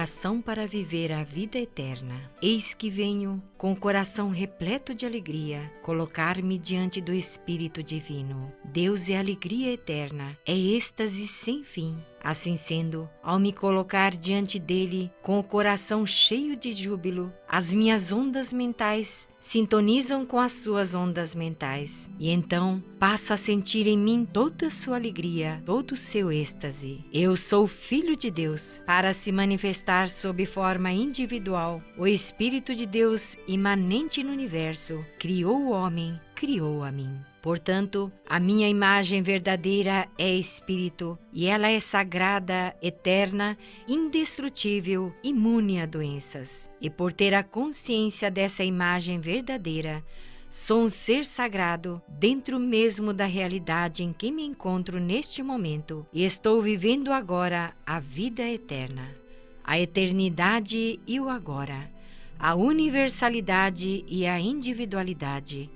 coração para viver a vida eterna. Eis que venho, com o coração repleto de alegria, colocar-me diante do Espírito Divino. Deus é alegria eterna, é êxtase sem fim. Assim sendo, ao me colocar diante dele com o coração cheio de júbilo, as minhas ondas mentais sintonizam com as suas ondas mentais, e então passo a sentir em mim toda a sua alegria, todo o seu êxtase. Eu sou filho de Deus. Para se manifestar sob forma individual, o Espírito de Deus, imanente no universo, criou o homem, criou a mim. Portanto, a minha imagem verdadeira é Espírito, e ela é sagrada, eterna, indestrutível, imune a doenças. E por ter a consciência dessa imagem verdadeira, sou um ser sagrado dentro mesmo da realidade em que me encontro neste momento, e estou vivendo agora a vida eterna, a eternidade e o agora, a universalidade e a individualidade,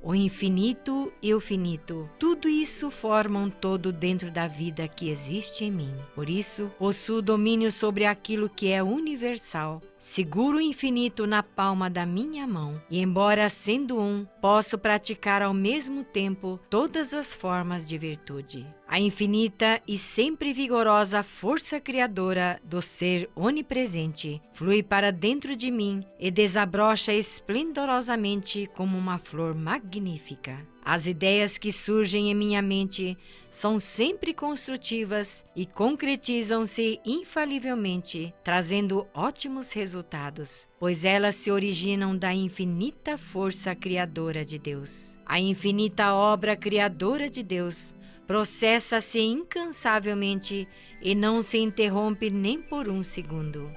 o infinito e o finito, tudo isso forma um todo dentro da vida que existe em mim. Por isso, possuo domínio sobre aquilo que é universal. Seguro o infinito na palma da minha mão, e embora sendo um, posso praticar ao mesmo tempo todas as formas de virtude. A infinita e sempre vigorosa força criadora do ser onipresente flui para dentro de mim e desabrocha esplendorosamente como uma flor magnífica. As ideias que surgem em minha mente são sempre construtivas e concretizam-se infalivelmente, trazendo ótimos resultados, pois elas se originam da infinita força criadora de Deus. A infinita obra criadora de Deus processa-se incansavelmente e não se interrompe nem por um segundo.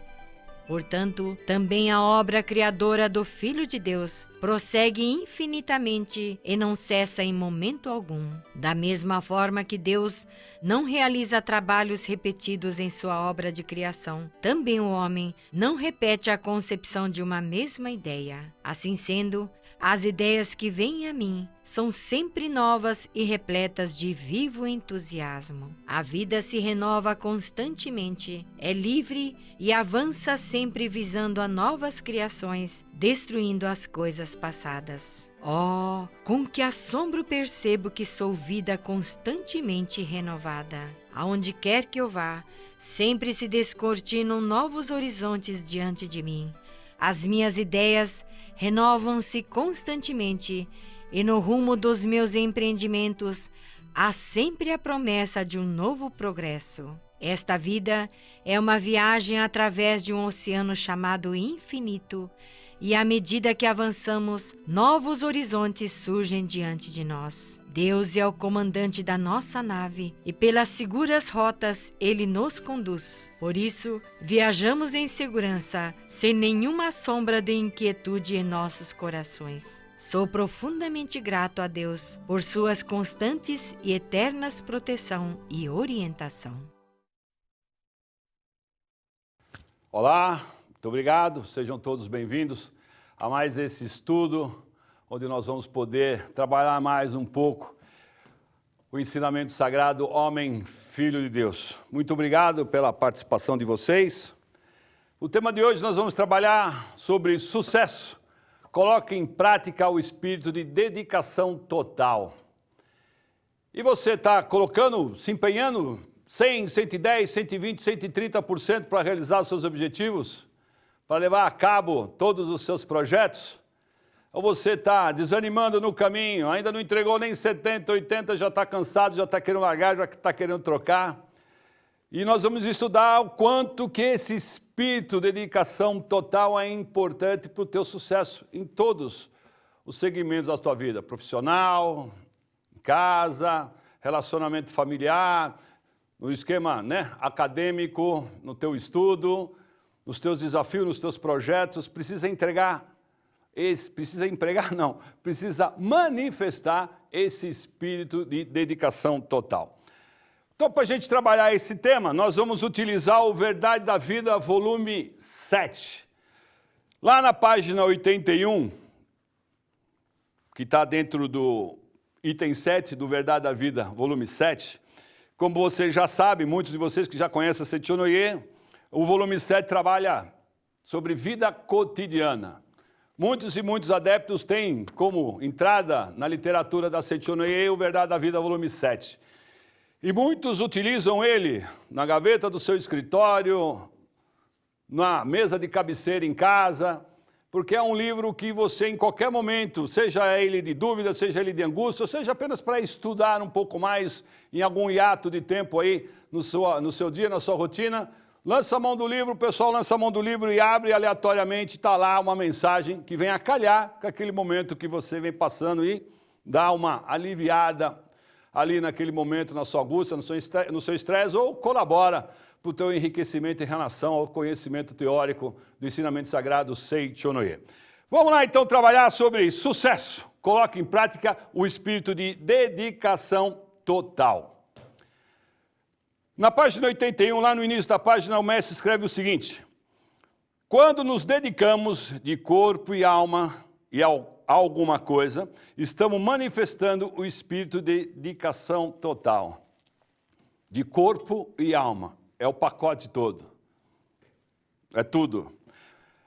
Portanto, também a obra criadora do Filho de Deus prossegue infinitamente e não cessa em momento algum. Da mesma forma que Deus não realiza trabalhos repetidos em sua obra de criação, também o homem não repete a concepção de uma mesma ideia. Assim sendo, as ideias que vêm a mim são sempre novas e repletas de vivo entusiasmo. A vida se renova constantemente, é livre e avança sempre visando a novas criações, destruindo as coisas passadas. Oh, com que assombro percebo que sou vida constantemente renovada. Aonde quer que eu vá, sempre se descortinam novos horizontes diante de mim. As minhas ideias renovam-se constantemente e no rumo dos meus empreendimentos há sempre a promessa de um novo progresso. Esta vida é uma viagem através de um oceano chamado infinito, e à medida que avançamos, novos horizontes surgem diante de nós. Deus é o comandante da nossa nave e pelas seguras rotas Ele nos conduz. Por isso, viajamos em segurança, sem nenhuma sombra de inquietude em nossos corações. Sou profundamente grato a Deus por suas constantes e eternas proteção e orientação. Olá, muito obrigado, sejam todos bem-vindos a mais esse estudo, onde nós vamos poder trabalhar mais um pouco o ensinamento sagrado Homem, Filho de Deus. Muito obrigado pela participação de vocês. O tema de hoje nós vamos trabalhar sobre sucesso. Coloque em prática o espírito de dedicação total. E você está colocando, se empenhando 100, 110, 120, 130% para realizar os seus objetivos? Para levar a cabo todos os seus projetos? Ou você está desanimando no caminho, ainda não entregou nem 70, 80, já está cansado, já está querendo largar, já está querendo trocar? E nós vamos estudar o quanto que esse espírito de dedicação total é importante para o teu sucesso em todos os segmentos da tua vida, profissional, em casa, relacionamento familiar, no esquema, acadêmico, no teu estudo, nos teus desafios, nos teus projetos. Precisa manifestar esse espírito de dedicação total. Então, para a gente trabalhar esse tema, nós vamos utilizar o Verdade da Vida, volume 7. Lá na página 81, que está dentro do item 7 do Verdade da Vida, volume 7, como você já sabe, muitos de vocês que já conhecem a Setion-Noye, O volume 7 trabalha sobre vida cotidiana. Muitos e muitos adeptos têm como entrada na literatura da Seichonoye o Verdade da Vida, volume 7. E muitos utilizam ele na gaveta do seu escritório, na mesa de cabeceira em casa, porque é um livro que você, em qualquer momento, seja ele de dúvida, seja ele de angústia, ou seja apenas para estudar um pouco mais em algum hiato de tempo aí no seu dia, na sua rotina, lança a mão do livro, o pessoal lança a mão do livro e abre aleatoriamente, está lá uma mensagem que vem a calhar com aquele momento que você vem passando e dá uma aliviada ali naquele momento na sua angústia, no seu estresse, ou colabora para o teu enriquecimento em relação ao conhecimento teórico do ensinamento sagrado Seichonoye. Vamos lá então trabalhar sobre sucesso. Coloque em prática o espírito de dedicação total. Na página 81, lá no início da página, o mestre escreve o seguinte: quando nos dedicamos de corpo e alma e a alguma coisa, estamos manifestando o espírito de dedicação total. De corpo e alma. É o pacote todo. É tudo.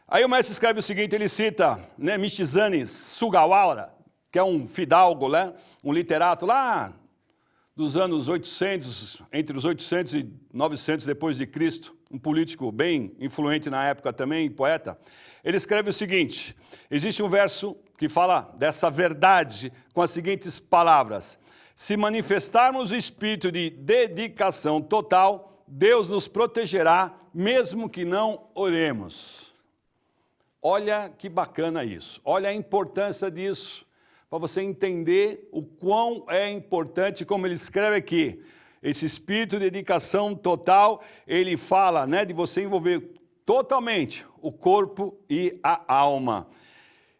Aí o mestre escreve o seguinte, ele cita Michizane Sugawara, que é um fidalgo, né? Um literato lá dos anos 800, entre os 800 e 900 depois de Cristo, um político bem influente na época também, poeta. Ele escreve o seguinte, existe um verso que fala dessa verdade com as seguintes palavras: se manifestarmos o espírito de dedicação total, Deus nos protegerá, mesmo que não oremos. Olha que bacana isso, olha a importância disso, para você entender o quão é importante, como ele escreve aqui, esse espírito de dedicação total, ele fala, né, de você envolver totalmente o corpo e a alma.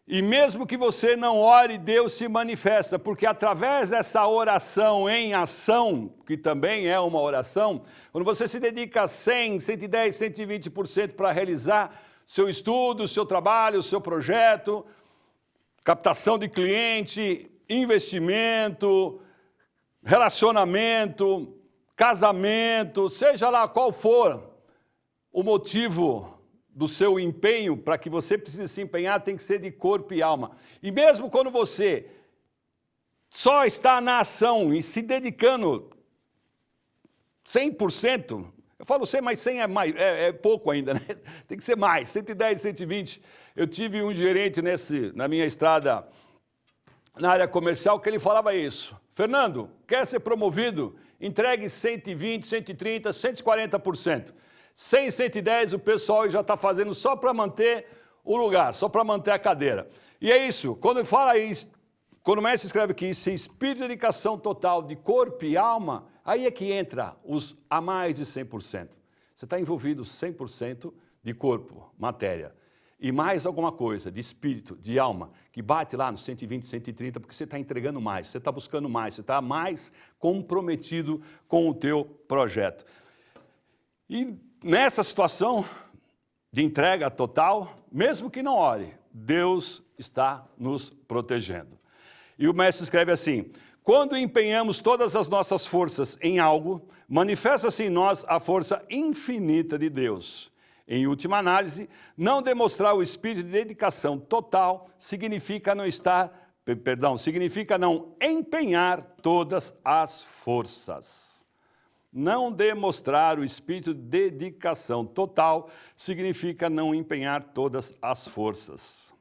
E mesmo que você não ore, Deus se manifesta, porque através dessa oração em ação, que também é uma oração, quando você se dedica 100, 110, 120% para realizar seu estudo, seu trabalho, seu projeto, captação de cliente, investimento, relacionamento, casamento, seja lá qual for o motivo do seu empenho, para que você precise se empenhar, tem que ser de corpo e alma. E mesmo quando você só está na ação e se dedicando 100%, eu falo 100, mas 100 é pouco ainda, né? Tem que ser mais, 110, 120. Eu tive um gerente na minha estrada na área comercial que ele falava isso. Fernando, quer ser promovido? Entregue 120, 130, 140%. 100, 110 o pessoal já está fazendo só para manter o lugar, só para manter a cadeira. E é isso, quando fala isso, quando o mestre escreve aqui, esse espírito de dedicação total de corpo e alma, aí é que entra os a mais de 100%. Você está envolvido 100% de corpo, matéria, e mais alguma coisa de espírito, de alma, que bate lá no 120, 130, porque você está entregando mais, você está buscando mais, você está mais comprometido com o teu projeto. E nessa situação de entrega total, mesmo que não ore, Deus está nos protegendo. E o mestre escreve assim: quando empenhamos todas as nossas forças em algo, manifesta-se em nós a força infinita de Deus. Em última análise, não demonstrar o espírito de dedicação total significa não empenhar todas as forças. Não demonstrar o espírito de dedicação total significa não empenhar todas as forças.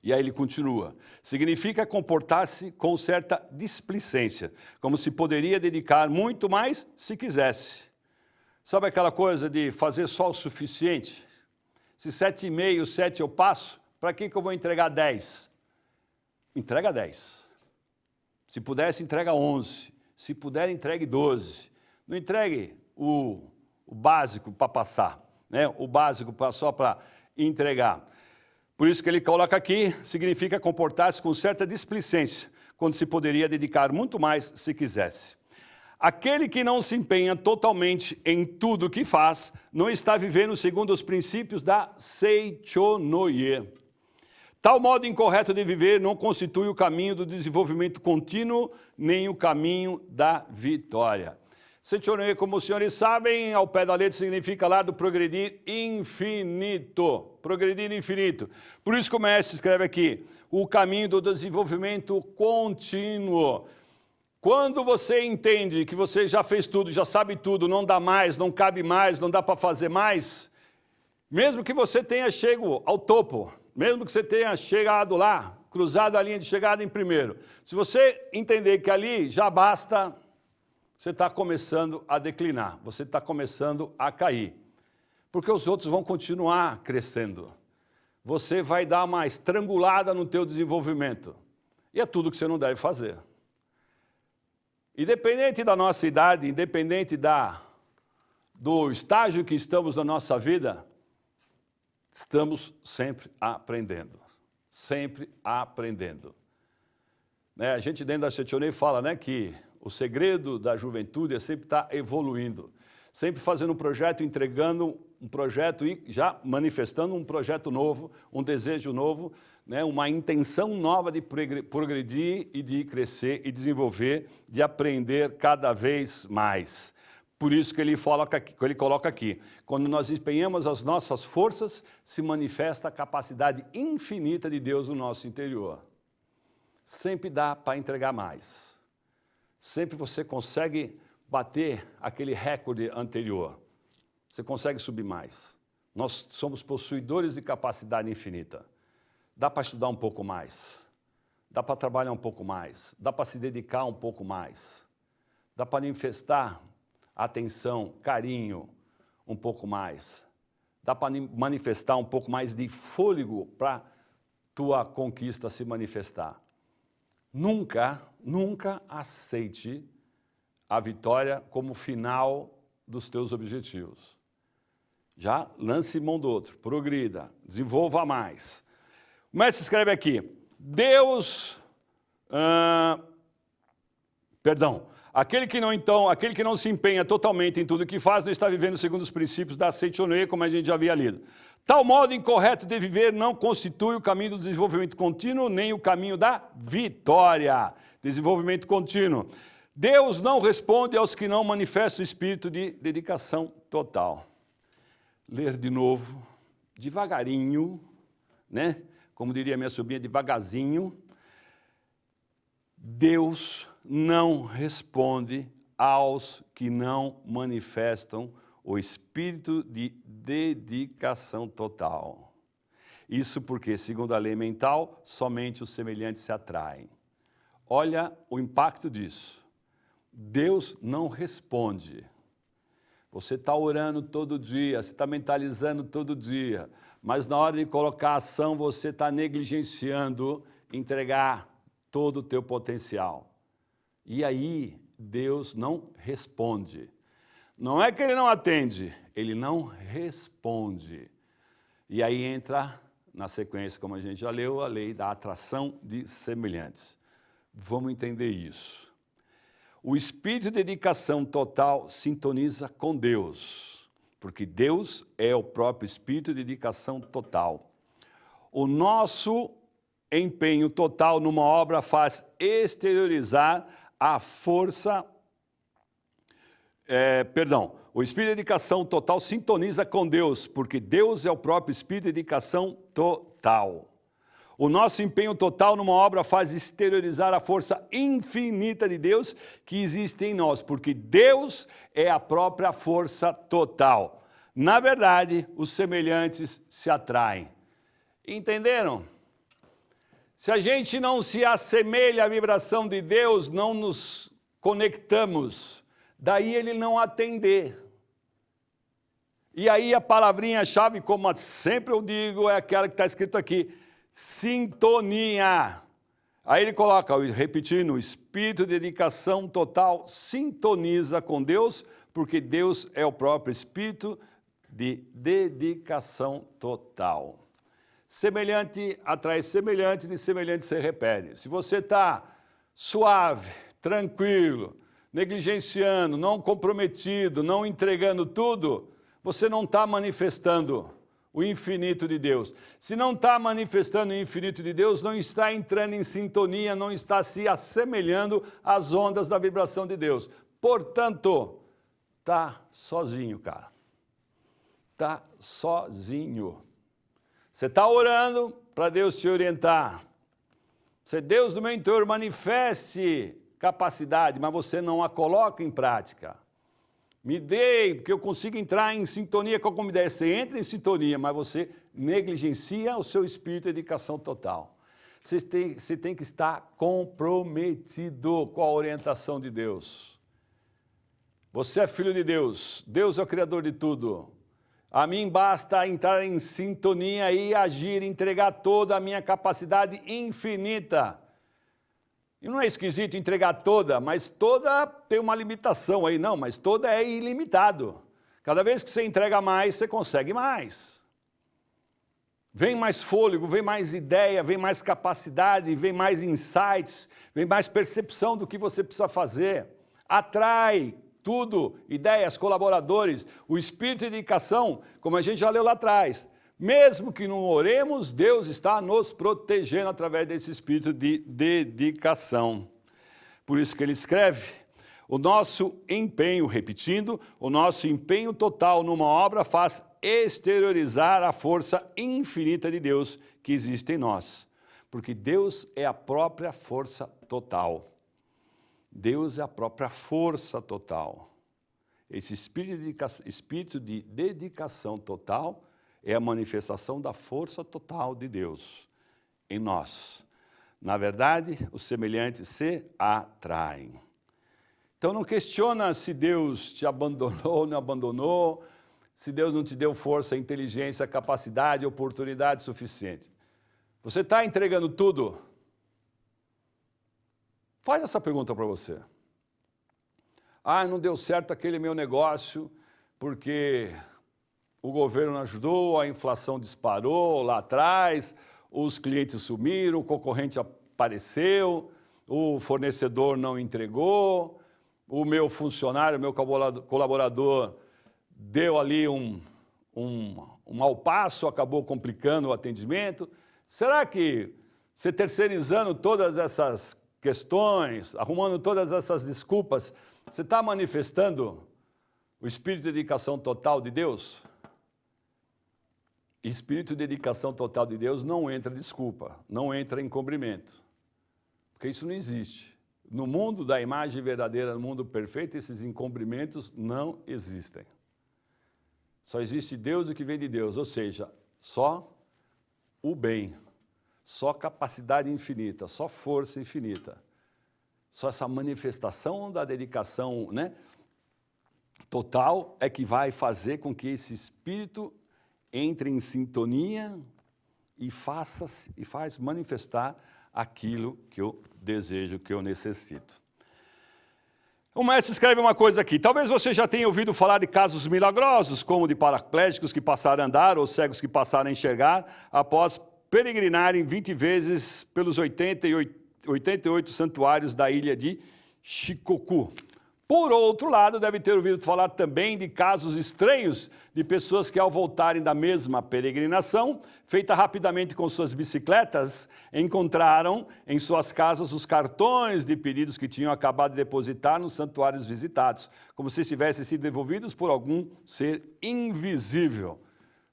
E aí ele continua, significa comportar-se com certa displicência, como se poderia dedicar muito mais se quisesse. Sabe aquela coisa de fazer só o suficiente? Se 7,5, 7 eu passo, para que eu vou entregar 10? Entrega 10. Se pudesse, entrega 11. Se puder, entregue 12. Não entregue o básico para passar, né? O básico só para entregar. Por isso que ele coloca aqui, significa comportar-se com certa displicência, quando se poderia dedicar muito mais se quisesse. Aquele que não se empenha totalmente em tudo o que faz, não está vivendo segundo os princípios da Seichonoye. Tal modo incorreto de viver não constitui o caminho do desenvolvimento contínuo, nem o caminho da vitória. Seitonoye, como os senhores sabem, ao pé da letra significa lá do progredir infinito. Progredir infinito. Por isso que o mestre escreve aqui, o caminho do desenvolvimento contínuo. Quando você entende que você já fez tudo, já sabe tudo, não dá mais, não cabe mais, não dá para fazer mais, mesmo que você tenha chego ao topo, mesmo que você tenha chegado lá, cruzado a linha de chegada em primeiro, se você entender que ali já basta, você está começando a declinar, você está começando a cair. Porque os outros vão continuar crescendo. Você vai dar uma estrangulada no teu desenvolvimento. E é tudo que você não deve fazer. Independente da nossa idade, independente do estágio que estamos na nossa vida, estamos sempre aprendendo. Sempre aprendendo. A gente dentro da Seitonoye fala, né, que o segredo da juventude é sempre estar evoluindo, sempre fazendo um projeto, entregando um projeto e já manifestando um projeto novo, um desejo novo, né, uma intenção nova de progredir e de crescer e desenvolver, de aprender cada vez mais. Por isso que ele coloca aqui, quando nós empenhamos as nossas forças, se manifesta a capacidade infinita de Deus no nosso interior. Sempre dá para entregar mais. Sempre você consegue bater aquele recorde anterior. Você consegue subir mais. Nós somos possuidores de capacidade infinita. Dá para estudar um pouco mais. Dá para trabalhar um pouco mais. Dá para se dedicar um pouco mais. Dá para manifestar atenção, carinho um pouco mais. Dá para manifestar um pouco mais de fôlego para tua conquista se manifestar. Nunca aceite a vitória como final dos teus objetivos. Já lance mão do outro, progrida, desenvolva mais. O mestre escreve aqui, aquele que não se empenha totalmente em tudo que faz, não está vivendo segundo os princípios da Seitonoye, como a gente já havia lido. Tal modo incorreto de viver não constitui o caminho do desenvolvimento contínuo, nem o caminho da vitória. Desenvolvimento contínuo. Deus não responde aos que não manifestam o espírito de dedicação total. Ler de novo, devagarinho, né? Como diria minha sobrinha, devagarzinho. Deus não responde aos que não manifestam o espírito de dedicação total. Isso porque, segundo a lei mental, somente os semelhantes se atraem. Olha o impacto disso. Deus não responde. Você está orando todo dia, você está mentalizando todo dia, mas na hora de colocar ação, você está negligenciando entregar todo o teu potencial. E aí, Deus não responde. Não é que ele não atende, ele não responde. E aí entra, na sequência, como a gente já leu, a lei da atração de semelhantes. Vamos entender isso. O espírito de dedicação total sintoniza com Deus, porque Deus é o próprio espírito de dedicação total. O nosso empenho total numa obra faz exteriorizar a força. O espírito de dedicação total sintoniza com Deus, porque Deus é o próprio espírito de dedicação total. O nosso empenho total numa obra faz exteriorizar a força infinita de Deus que existe em nós, porque Deus é a própria força total. Na verdade, os semelhantes se atraem. Entenderam? Se a gente não se assemelha à vibração de Deus, não nos conectamos, daí ele não atender. E aí a palavrinha-chave, como sempre eu digo, é aquela que está escrito aqui, sintonia. Aí ele coloca, repetindo, o espírito de dedicação total sintoniza com Deus, porque Deus é o próprio espírito de dedicação total. Semelhante atrai semelhante, de semelhante se repele. Se você está suave, tranquilo, negligenciando, não comprometido, não entregando tudo, você não está manifestando o infinito de Deus. Se não está manifestando o infinito de Deus, não está entrando em sintonia, não está se assemelhando às ondas da vibração de Deus. Portanto, Tá sozinho, cara. Tá sozinho. Você está orando para Deus te orientar. Se Deus do mentor manifeste capacidade, mas você não a coloca em prática. Me dê, porque eu consigo entrar em sintonia com alguma ideia. Você entra em sintonia, mas você negligencia o seu espírito de dedicação total. Você tem que estar comprometido com a orientação de Deus. Você é filho de Deus. Deus é o Criador de tudo. A mim basta entrar em sintonia e agir, entregar toda a minha capacidade infinita. E não é esquisito entregar toda, mas toda tem uma limitação aí, não, mas toda é ilimitado. Cada vez que você entrega mais, você consegue mais. Vem mais fôlego, vem mais ideia, vem mais capacidade, vem mais insights, vem mais percepção do que você precisa fazer. Atrai tudo, ideias, colaboradores, o espírito de dedicação, como a gente já leu lá atrás. Mesmo que não oremos, Deus está nos protegendo através desse espírito de dedicação. Por isso que ele escreve, o nosso empenho, repetindo, o nosso empenho total numa obra faz exteriorizar a força infinita de Deus que existe em nós. Porque Deus é a própria força total. Deus é a própria força total. Esse espírito de dedicação total é a manifestação da força total de Deus em nós. Na verdade, os semelhantes se atraem. Então não questiona se Deus te abandonou ou não abandonou, se Deus não te deu força, inteligência, capacidade, oportunidade suficiente. Você está entregando tudo? Faz essa pergunta para você. Ah, não deu certo aquele meu negócio porque o governo não ajudou, a inflação disparou lá atrás, os clientes sumiram, o concorrente apareceu, o fornecedor não entregou, o meu funcionário, o meu colaborador deu ali um mau passo, acabou complicando o atendimento. Será que você terceirizando todas essas questões, arrumando todas essas desculpas, você está manifestando o espírito de dedicação total de Deus? Espírito de dedicação total de Deus não entra desculpa, não entra encobrimento, porque isso não existe. No mundo da imagem verdadeira, no mundo perfeito, esses encobrimentos não existem. Só existe Deus e o que vem de Deus, ou seja, só o bem, só capacidade infinita, só força infinita. Só essa manifestação da dedicação, né, total é que vai fazer com que esse espírito entre em sintonia e faz manifestar aquilo que eu desejo, que eu necessito. O mestre escreve uma coisa aqui. Talvez você já tenha ouvido falar de casos milagrosos, como de paraplégicos que passaram a andar ou cegos que passaram a enxergar após peregrinarem 20 vezes pelos 88 santuários da ilha de Shikoku. Por outro lado, deve ter ouvido falar também de casos estranhos de pessoas que, ao voltarem da mesma peregrinação, feita rapidamente com suas bicicletas, encontraram em suas casas os cartões de pedidos que tinham acabado de depositar nos santuários visitados, como se tivessem sido devolvidos por algum ser invisível.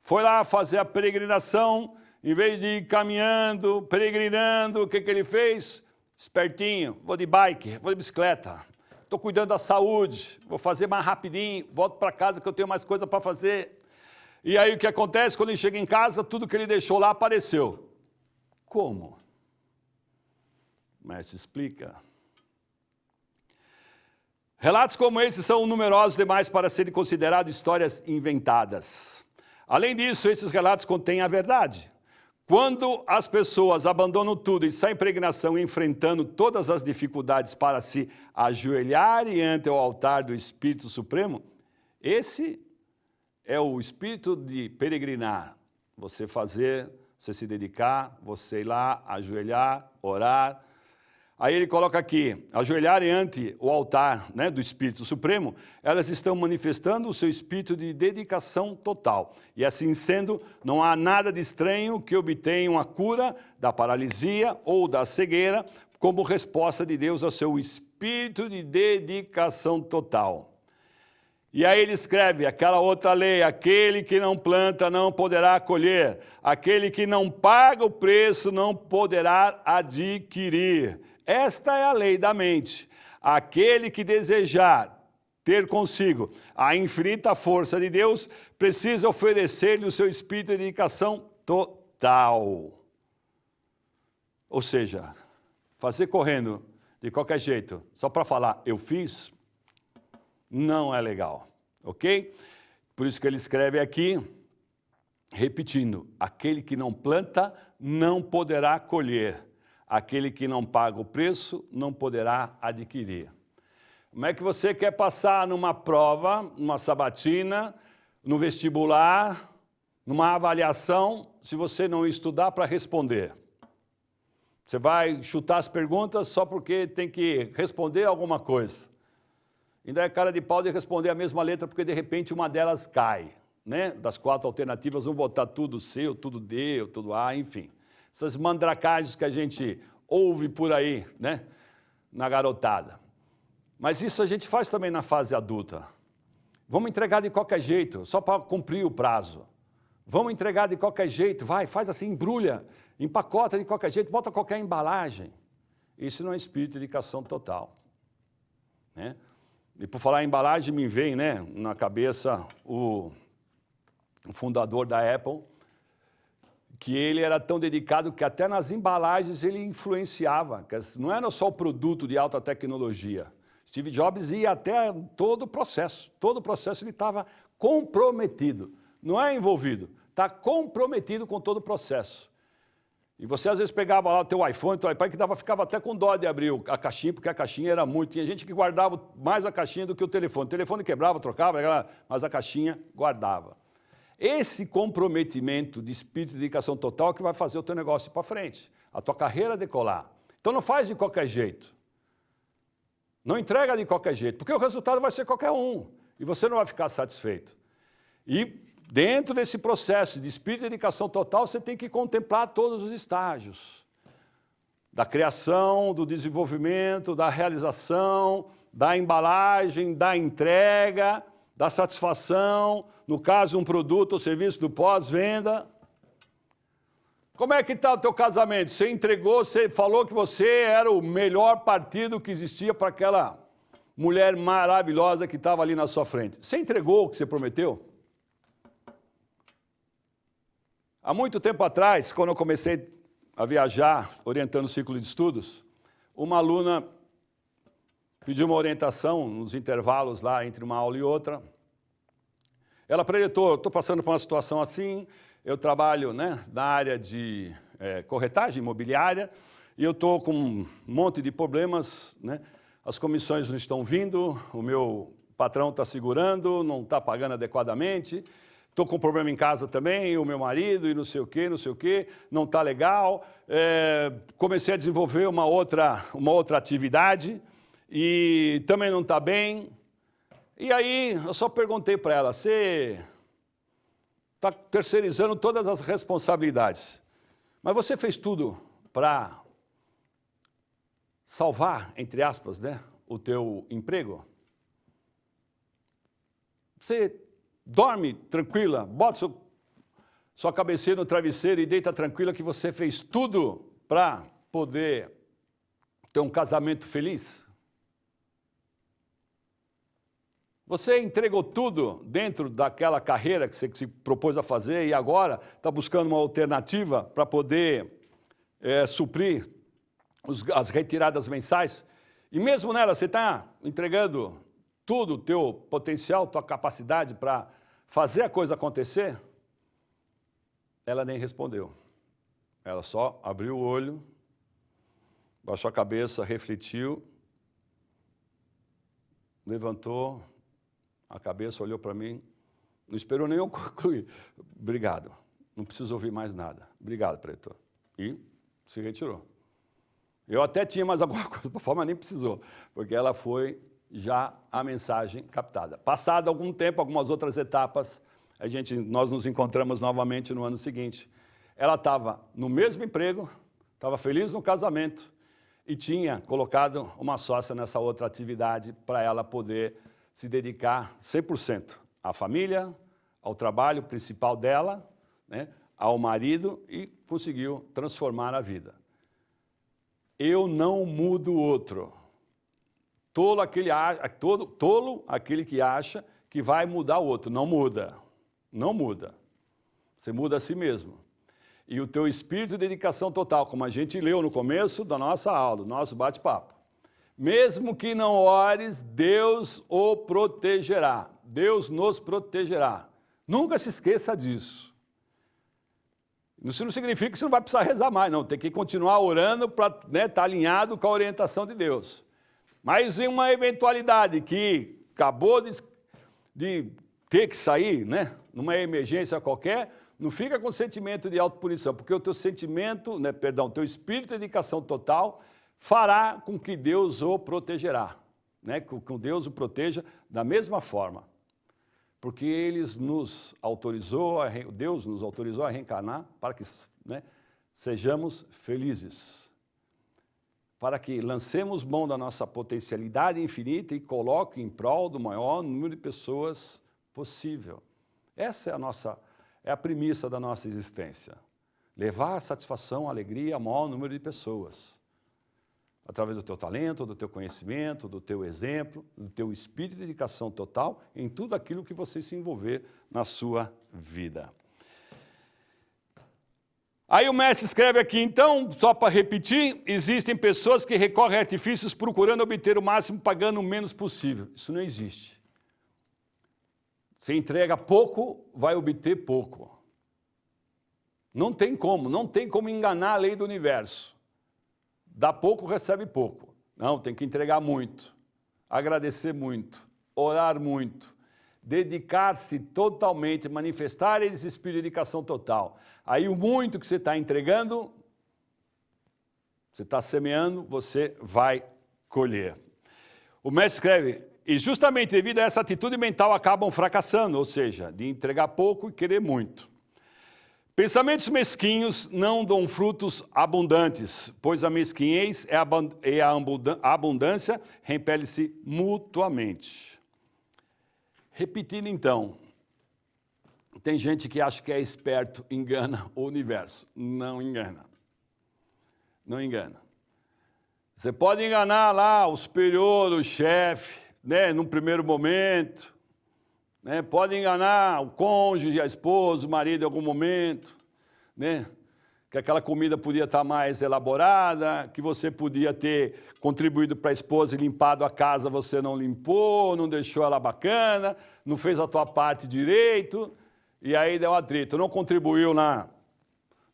Foi lá fazer a peregrinação, em vez de ir caminhando, peregrinando, o que ele fez? Espertinho, vou de bike, vou de bicicleta. Estou cuidando da saúde, vou fazer mais rapidinho, volto para casa que eu tenho mais coisa para fazer. E aí o que acontece? Quando ele chega em casa, tudo que ele deixou lá apareceu. Como? O mestre explica. Relatos como esses são numerosos demais para serem considerados histórias inventadas. Além disso, esses relatos contêm a verdade. Quando as pessoas abandonam tudo e saem em peregrinação enfrentando todas as dificuldades para se ajoelharem ante o altar do Espírito Supremo, esse é o espírito de peregrinar. Você se dedicar, você ir lá, ajoelhar, orar. Aí ele coloca aqui, ajoelharem ante o altar, né, do Espírito Supremo, elas estão manifestando o seu espírito de dedicação total. E assim sendo, não há nada de estranho que obtenham a cura da paralisia ou da cegueira como resposta de Deus ao seu espírito de dedicação total. E aí ele escreve aquela outra lei: aquele que não planta não poderá colher, aquele que não paga o preço não poderá adquirir. Esta é a lei da mente. Aquele que desejar ter consigo a infinita força de Deus precisa oferecer-lhe o seu espírito de dedicação total. Ou seja, fazer correndo de qualquer jeito, só para falar eu fiz, não é legal, ok? Por isso que ele escreve aqui, repetindo: aquele que não planta não poderá colher, aquele que não paga o preço não poderá adquirir. Como é que você quer passar numa prova, numa sabatina, no vestibular, numa avaliação, se você não estudar para responder? Você vai chutar as perguntas só porque tem que responder alguma coisa. Ainda é cara de pau de responder a mesma letra porque de repente uma delas cai, né? Das 4 alternativas, vão botar tudo C, ou tudo D, ou tudo A, enfim. Essas mandracagens que a gente ouve por aí, né? Na garotada. Mas isso a gente faz também na fase adulta. Vamos entregar de qualquer jeito, só para cumprir o prazo. Vamos entregar de qualquer jeito, vai, faz assim, embrulha, empacota de qualquer jeito, bota qualquer embalagem. Isso não é espírito de dedicação total, né? E por falar em embalagem, me vem, né, na cabeça o fundador da Apple, que ele era tão dedicado que até nas embalagens ele influenciava. Não era só o produto de alta tecnologia. Steve Jobs ia até todo o processo ele estava comprometido. Não é envolvido, está comprometido com todo o processo. E você às vezes pegava lá o teu iPhone, teu iPad, que ficava até com dó de abrir a caixinha, porque a caixinha era muito. Tinha gente que guardava mais a caixinha do que o telefone. O telefone quebrava, trocava, mas a caixinha guardava. Esse comprometimento de espírito de dedicação total que vai fazer o teu negócio ir para frente, a tua carreira decolar. Então não faz de qualquer jeito. Não entrega de qualquer jeito, porque o resultado vai ser qualquer um. E você não vai ficar satisfeito. E dentro desse processo de espírito de dedicação total, você tem que contemplar todos os estágios. Da criação, do desenvolvimento, da realização, da embalagem, da entrega, da satisfação, no caso um produto ou serviço do pós-venda. Como é que está o teu casamento? Você entregou, você falou que você era o melhor partido que existia para aquela mulher maravilhosa que estava ali na sua frente. Você entregou o que você prometeu? Há muito tempo atrás, quando eu comecei a viajar, orientando o ciclo de estudos, uma aluna pediu uma orientação nos intervalos lá entre uma aula e outra. Ela preditou: estou passando por uma situação assim, eu trabalho, né, na área de corretagem imobiliária e eu estou com um monte de problemas, né? As comissões não estão vindo, o meu patrão está segurando, não está pagando adequadamente, estou com problema em casa também, o meu marido e não sei o quê, não está legal. Comecei a desenvolver uma outra atividade e também não está bem. E aí eu só perguntei para ela: você está terceirizando todas as responsabilidades, mas você fez tudo para salvar, entre aspas, né, o teu emprego? Você dorme tranquila, bota sua cabecinha no travesseiro e deita tranquila que você fez tudo para poder ter um casamento feliz? Você entregou tudo dentro daquela carreira que você se propôs a fazer e agora está buscando uma alternativa para poder suprir as retiradas mensais? E mesmo nela você está entregando tudo, o teu potencial, tua capacidade para fazer a coisa acontecer? Ela nem respondeu. Ela só abriu o olho, baixou a cabeça, refletiu, levantou a cabeça, olhou para mim, não esperou nem eu concluir. Obrigado, não preciso ouvir mais nada. Obrigado, pretor. E se retirou. Eu até tinha mais alguma coisa para falar, mas nem precisou, porque ela foi já a mensagem captada. Passado algum tempo, algumas outras etapas, nós nos encontramos novamente no ano seguinte. Ela estava no mesmo emprego, estava feliz no casamento e tinha colocado uma sócia nessa outra atividade para ela poder se dedicar 100% à família, ao trabalho principal dela, né, ao marido, e conseguiu transformar a vida. Eu não mudo o outro. Tolo aquele que acha que vai mudar o outro. Não muda. Não muda. Você muda a si mesmo. E o teu espírito de dedicação total, como a gente leu no começo da nossa aula, do nosso bate-papo. Mesmo que não ores, Deus o protegerá. Deus nos protegerá. Nunca se esqueça disso. Isso não significa que você não vai precisar rezar mais, não. Tem que continuar orando para estar alinhado com a orientação de Deus. Mas em uma eventualidade que acabou de ter que sair, né, numa emergência qualquer, não fica com sentimento de autopunição, porque o teu sentimento, teu espírito de dedicação total fará com que Deus o protegerá, né, com que Deus o proteja da mesma forma. Porque Deus nos autorizou a reencarnar para que, né, sejamos felizes. Para que lancemos mão da nossa potencialidade infinita e coloque em prol do maior número de pessoas possível. Essa é a premissa da nossa existência. Levar satisfação, alegria ao maior número de pessoas. Através do teu talento, do teu conhecimento, do teu exemplo, do teu espírito de dedicação total em tudo aquilo que você se envolver na sua vida. Aí o mestre escreve aqui, então, só para repetir, existem pessoas que recorrem a artifícios procurando obter o máximo, pagando o menos possível. Isso não existe. Você entrega pouco, vai obter pouco. Não tem como enganar a lei do universo. Dá pouco, recebe pouco. Não, tem que entregar muito, agradecer muito, orar muito, dedicar-se totalmente, manifestar esse espírito de dedicação total. Aí o muito que você está entregando, você está semeando, você vai colher. O mestre escreve, e justamente devido a essa atitude mental acabam fracassando, ou seja, de entregar pouco e querer muito. Pensamentos mesquinhos não dão frutos abundantes, pois a mesquinhez e a abundância repelem-se mutuamente. Repetindo então, tem gente que acha que é esperto, engana o universo. Não engana. Não engana. Você pode enganar lá o superior, o chefe, né, num primeiro momento, né, pode enganar o cônjuge, a esposa, o marido em algum momento, né, que aquela comida podia estar mais elaborada, que você podia ter contribuído para a esposa e limpado a casa, você não limpou, não deixou ela bacana, não fez a tua parte direito, e aí deu atrito. Não contribuiu né,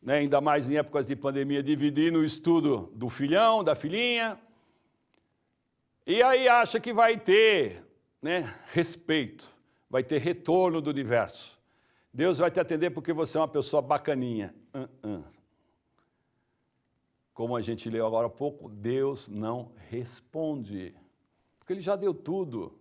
ainda mais em épocas de pandemia, dividindo o estudo do filhão, da filhinha, e aí acha que vai ter, né, respeito, vai ter retorno do universo. Deus vai te atender porque você é uma pessoa bacaninha. Como a gente leu agora há pouco, Deus não responde, porque Ele já deu tudo.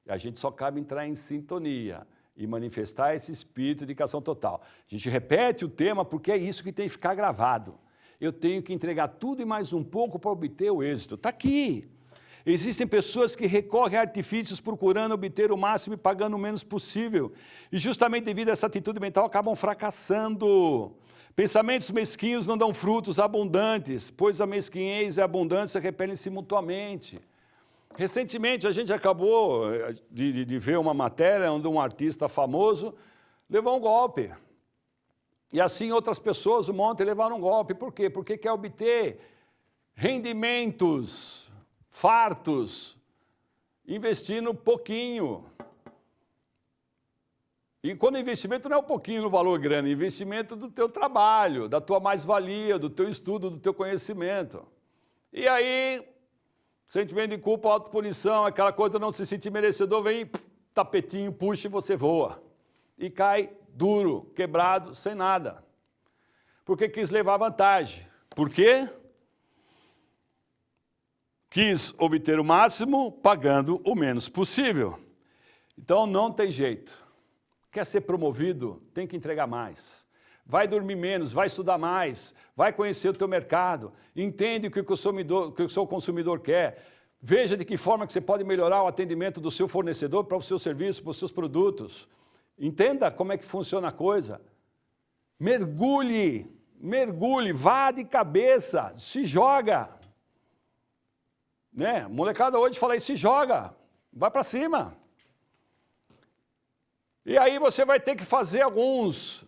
A gente só cabe entrar em sintonia e manifestar esse espírito de dedicação total. A gente repete o tema porque é isso que tem que ficar gravado. Eu tenho que entregar tudo e mais um pouco para obter o êxito. Está aqui. Existem pessoas que recorrem a artifícios procurando obter o máximo e pagando o menos possível. E justamente devido a essa atitude mental acabam fracassando. Pensamentos mesquinhos não dão frutos abundantes, pois a mesquinhez e a abundância repelem-se mutuamente. Recentemente a gente acabou de ver uma matéria onde um artista famoso levou um golpe. E assim outras pessoas, um monte, levaram um golpe. Por quê? Porque quer obter rendimentos fartos, investindo pouquinho. E quando o investimento não é um pouquinho no valor grande, é investimento do teu trabalho, da tua mais-valia, do teu estudo, do teu conhecimento. E aí, sentimento de culpa, autopunição, aquela coisa de não se sentir merecedor, vem, tapetinho, puxa e você voa. E cai duro, quebrado, sem nada. Porque quis levar vantagem. Por quê? Quis obter o máximo, pagando o menos possível. Então não tem jeito. Quer ser promovido, tem que entregar mais. Vai dormir menos, vai estudar mais, vai conhecer o teu mercado, entende o que o seu consumidor quer, Veja de que forma que você pode melhorar o atendimento do seu fornecedor para o seu serviço, para os seus produtos. Entenda como é que funciona a coisa. Mergulhe, vá de cabeça, se joga. Né? Molecada hoje fala aí, se joga, vai para cima. E aí você vai ter que fazer alguns,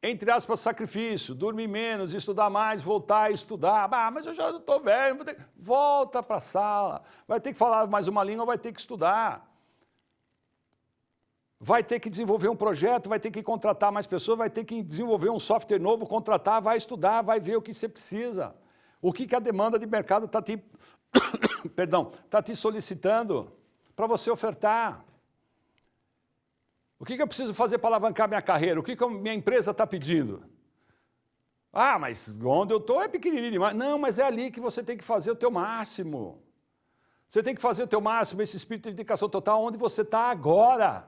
entre aspas, sacrifício, dormir menos, estudar mais, voltar a estudar. Mas eu já estou velho, volta para a sala. Vai ter que falar mais uma língua, vai ter que estudar. Vai ter que desenvolver um projeto, vai ter que contratar mais pessoas, vai ter que desenvolver um software novo, contratar, vai estudar, vai ver o que você precisa. O que a demanda de mercado está te, tá te solicitando para você ofertar. O que eu preciso fazer para alavancar minha carreira? O que a minha empresa está pedindo? Mas onde eu estou é pequenininho demais. Não, mas é ali que você tem que fazer o teu máximo. Você tem que fazer o teu máximo, esse espírito de dedicação total, onde você está agora.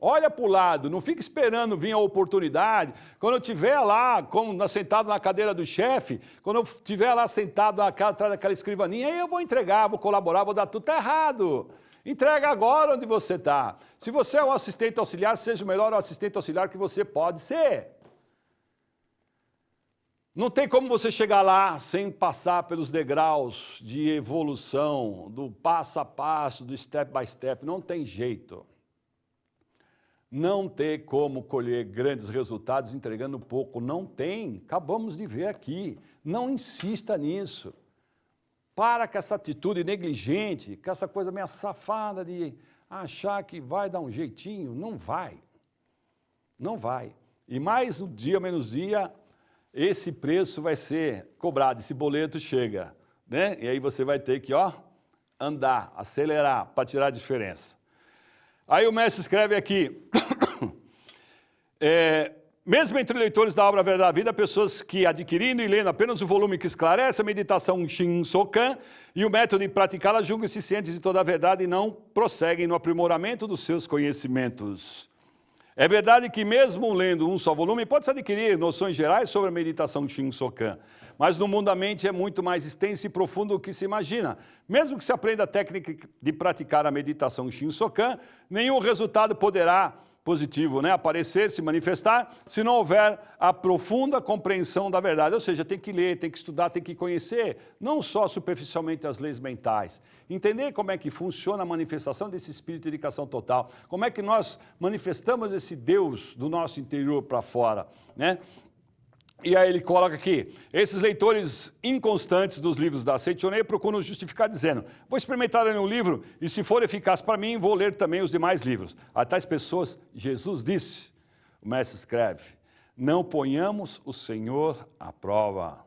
Olha para o lado, não fica esperando vir a oportunidade. Quando eu estiver lá, sentado na cadeira do chefe, quando eu estiver lá sentado atrás daquela escrivaninha, aí eu vou entregar, vou colaborar, vou dar tudo. Está errado. Entrega agora onde você está. Se você é um assistente auxiliar, seja o melhor assistente auxiliar que você pode ser. Não tem como você chegar lá sem passar pelos degraus de evolução, do passo a passo, do step by step. Não tem jeito. Não tem como colher grandes resultados entregando pouco. Não tem. Acabamos de ver aqui. Não insista nisso. Para com essa atitude negligente, com essa coisa meio safada de achar que vai dar um jeitinho. Não vai. Não vai. E mais um dia, menos dia, esse preço vai ser cobrado, esse boleto chega. Né? E aí você vai ter que andar, acelerar para tirar a diferença. Aí o mestre escreve aqui, mesmo entre leitores da obra Verdade da Vida, pessoas que adquirindo e lendo apenas o volume que esclarece a meditação Shinsokan e o método de praticá-la julgam-se cientes de toda a verdade e não prosseguem no aprimoramento dos seus conhecimentos. É verdade que mesmo lendo um só volume, pode-se adquirir noções gerais sobre a meditação Shinsokan, mas no mundo da mente é muito mais extenso e profundo do que se imagina. Mesmo que se aprenda a técnica de praticar a meditação Shinsokan, nenhum resultado poderá positivo, aparecer, se manifestar, se não houver a profunda compreensão da verdade. Ou seja, tem que ler, tem que estudar, tem que conhecer, não só superficialmente as leis mentais. Entender como é que funciona a manifestação desse espírito de dedicação total, como é que nós manifestamos esse Deus do nosso interior para fora, né? E aí ele coloca aqui, esses leitores inconstantes dos livros da Seichonei procuram justificar dizendo, vou experimentar ler um livro e se for eficaz para mim, vou ler também os demais livros. A tais pessoas, Jesus disse, o mestre escreve, não ponhamos o Senhor à prova.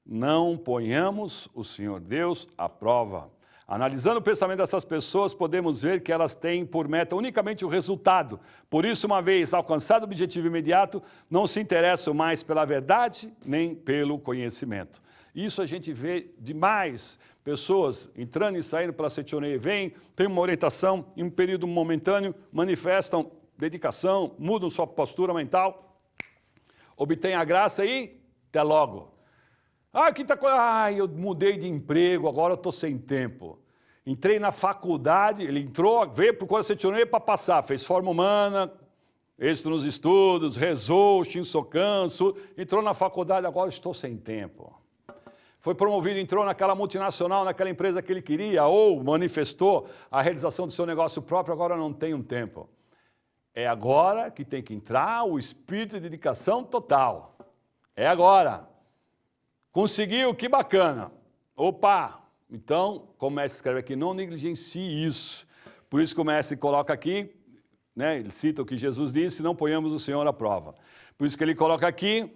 Não ponhamos o Senhor Deus à prova. Analisando o pensamento dessas pessoas, podemos ver que elas têm por meta unicamente o resultado. Por isso, uma vez alcançado o objetivo imediato, não se interessam mais pela verdade nem pelo conhecimento. Isso a gente vê demais. Pessoas entrando e saindo pela Seichonei, vêm, tem uma orientação, em um período momentâneo, manifestam dedicação, mudam sua postura mental, obtêm a graça e até logo. Eu mudei de emprego, agora eu estou sem tempo. Entrei na faculdade, ele entrou, veio para o Corpo Seichonei para passar, fez forma humana, êxito nos estudos, rezou, Shinsokan, entrou na faculdade, agora estou sem tempo. Foi promovido, entrou naquela multinacional, naquela empresa que ele queria, ou manifestou a realização do seu negócio próprio, agora não tem um tempo. É agora que tem que entrar o espírito de dedicação total. É agora. Conseguiu, que bacana. Opa! Então, como o mestre escreve aqui, não negligencie isso. Por isso que o mestre coloca aqui, ele cita o que Jesus disse, não ponhamos o Senhor à prova. Por isso que ele coloca aqui,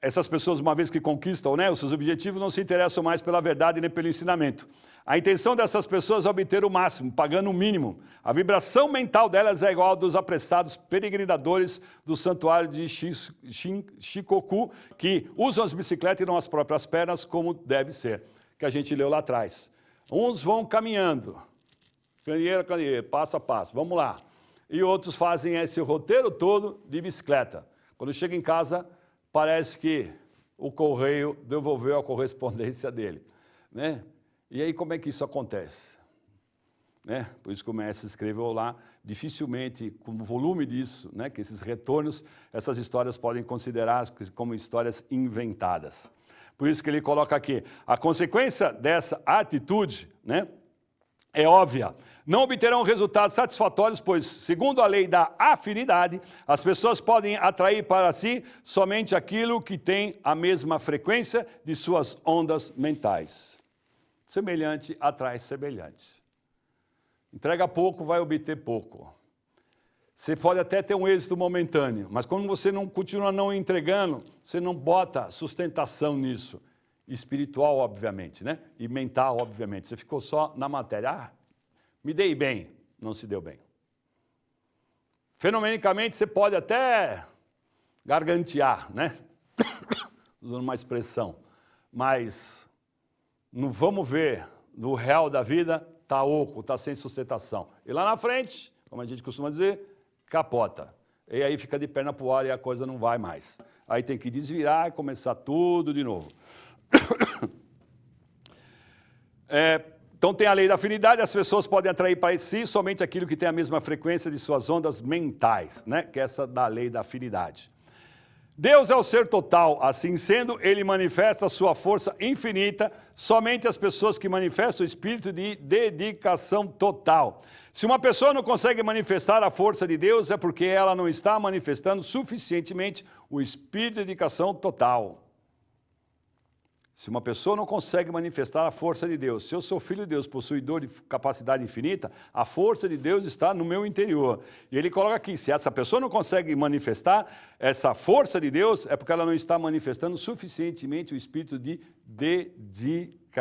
essas pessoas, uma vez que conquistam os seus objetivos, não se interessam mais pela verdade nem pelo ensinamento. A intenção dessas pessoas é obter o máximo, pagando o mínimo. A vibração mental delas é igual à dos apressados peregrinadores do santuário de Shikoku, que usam as bicicletas e não as próprias pernas, como deve ser, que a gente leu lá atrás. Uns vão caminhando, candeeiro, passo a passo, vamos lá. E outros fazem esse roteiro todo de bicicleta. Quando chega em casa, parece que o correio devolveu a correspondência dele, né? E aí como é que isso acontece? Né? Por isso que o mestre escreveu lá, dificilmente, como volume disso, né, que esses retornos, essas histórias podem considerar como histórias inventadas. Por isso que ele coloca aqui, a consequência dessa atitude, né, é óbvia. Não obterão resultados satisfatórios, pois, segundo a lei da afinidade, as pessoas podem atrair para si somente aquilo que tem a mesma frequência de suas ondas mentais. Semelhante atrai semelhante. Entrega pouco, vai obter pouco. Você pode até ter um êxito momentâneo, mas quando você não continua não entregando, você não bota sustentação nisso. Espiritual, obviamente, né? E mental, obviamente. Você ficou só na matéria. Ah, me dei bem. Não se deu bem. Fenomenicamente, você pode até gargantear, né? Usando uma expressão. Mas, não vamos ver, no real da vida, está oco, está sem sustentação. E lá na frente, como a gente costuma dizer, capota. E aí fica de perna para o ar e a coisa não vai mais. Aí tem que desvirar e começar tudo de novo. Então tem a lei da afinidade, as pessoas podem atrair para si somente aquilo que tem a mesma frequência de suas ondas mentais, né? Que é essa da lei da afinidade. Deus é o ser total, assim sendo, ele manifesta a sua força infinita somente às pessoas que manifestam o espírito de dedicação total. Se uma pessoa não consegue manifestar a força de Deus, é porque ela não está manifestando suficientemente o espírito de dedicação total. Se uma pessoa não consegue manifestar a força de Deus, se eu sou filho de Deus, possuidor de capacidade infinita, a força de Deus está no meu interior. E ele coloca aqui, se essa pessoa não consegue manifestar essa força de Deus, é porque ela não está manifestando suficientemente o espírito de dedicação.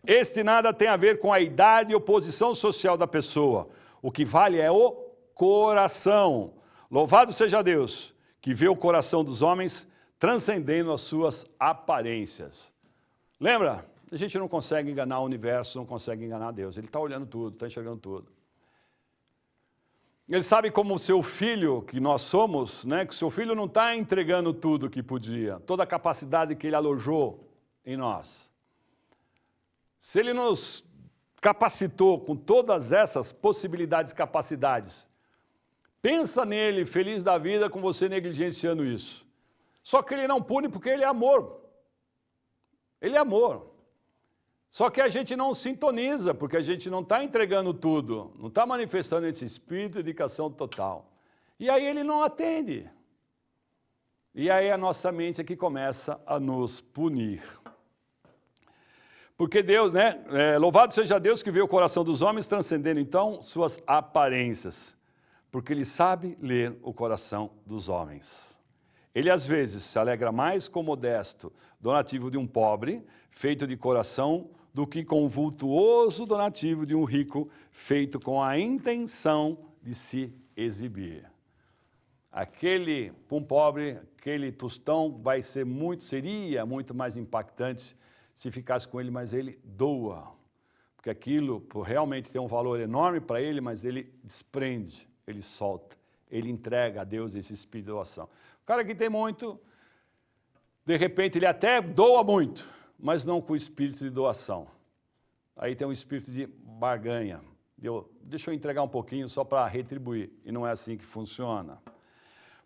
Este nada tem a ver com a idade ou posição social da pessoa. O que vale é o coração. Louvado seja Deus, que vê o coração dos homens transcendendo as suas aparências. Lembra? A gente não consegue enganar o universo, não consegue enganar Deus. Ele está olhando tudo, está enxergando tudo. Ele sabe como o seu filho, que nós somos, né, que o seu filho não está entregando tudo que podia, toda a capacidade que ele alojou em nós. Se ele nos capacitou com todas essas possibilidades e capacidades, pensa nele, feliz da vida, com você negligenciando isso. Só que ele não pune porque ele é amor. Ele é amor. Só que a gente não sintoniza, porque a gente não está entregando tudo, não está manifestando esse espírito de dedicação total. E aí ele não atende. E aí a nossa mente é que começa a nos punir. Porque Deus, né? Louvado seja Deus que vê o coração dos homens transcendendo então suas aparências. Porque Ele sabe ler o coração dos homens. Ele às vezes se alegra mais com o modesto donativo de um pobre, feito de coração, do que com o vultuoso donativo de um rico, feito com a intenção de se exibir. Aquele, para um pobre, aquele tostão seria muito mais impactante se ficasse com ele, mas ele doa. Porque aquilo realmente tem um valor enorme para ele, mas ele desprende, ele solta, ele entrega a Deus esse espírito de doação. O cara que tem muito, de repente ele até doa muito, mas não com o espírito de doação. Aí tem um espírito de barganha. Deixa eu entregar um pouquinho só para retribuir. E não é assim que funciona.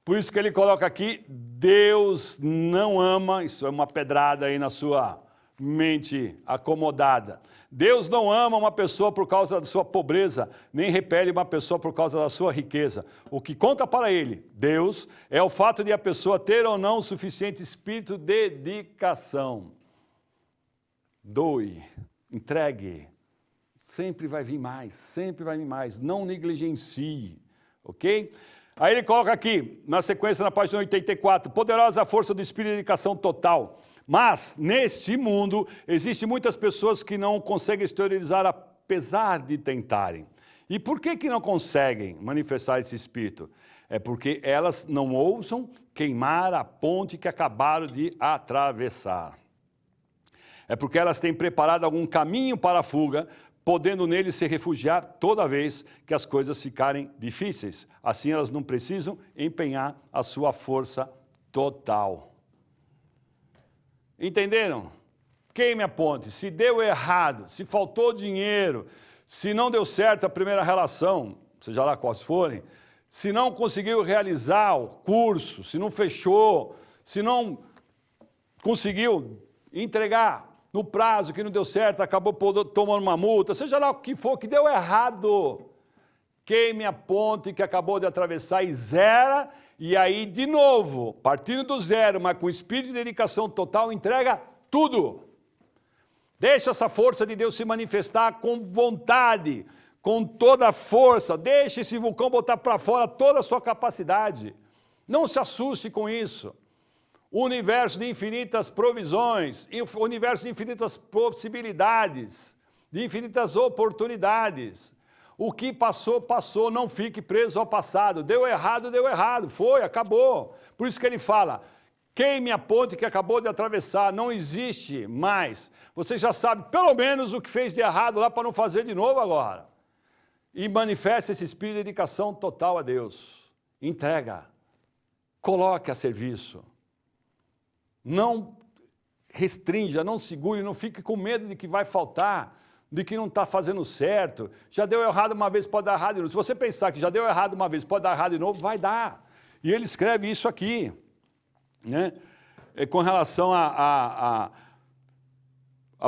Por isso que ele coloca aqui, Deus não ama, isso é uma pedrada aí na sua mente acomodada. Deus não ama uma pessoa por causa da sua pobreza, nem repele uma pessoa por causa da sua riqueza. O que conta para ele, Deus, é o fato de a pessoa ter ou não o suficiente espírito de dedicação. Doe, entregue, sempre vai vir mais, não negligencie, ok? Aí ele coloca aqui, na sequência, na página 84, poderosa força do espírito de dedicação total. Mas, neste mundo, existem muitas pessoas que não conseguem exteriorizar apesar de tentarem. E por que não conseguem manifestar esse espírito? É porque elas não ousam queimar a ponte que acabaram de atravessar. É porque elas têm preparado algum caminho para a fuga, podendo nele se refugiar toda vez que as coisas ficarem difíceis. Assim elas não precisam empenhar a sua força total. Entenderam? queime a ponte. Se deu errado, se faltou dinheiro, se não deu certo a primeira relação, seja lá quais forem, se não conseguiu realizar o curso, se não fechou, se não conseguiu entregar no prazo que não deu certo, acabou tomando uma multa, seja lá o que for, que deu errado, queime a ponte que acabou de atravessar e zera, e aí de novo, partindo do zero, mas com espírito de dedicação total, entrega tudo. Deixa essa força de Deus se manifestar com vontade, com toda a força, deixe esse vulcão botar para fora toda a sua capacidade. Não se assuste com isso. O universo de infinitas provisões, o universo de infinitas possibilidades, de infinitas oportunidades. O que passou, passou, não fique preso ao passado. Deu errado, foi, acabou. Por isso que ele fala, queime a ponte que acabou de atravessar, não existe mais. Você já sabe pelo menos o que fez de errado lá para não fazer de novo agora. E manifeste esse espírito de dedicação total a Deus. Entrega, coloque a serviço. Não restrinja, não segure, não fique com medo de que vai faltar, de que não está fazendo certo. Já deu errado uma vez, pode dar errado de novo. Se você pensar que já deu errado uma vez, pode dar errado de novo, vai dar. E ele escreve isso aqui, né? Com relação a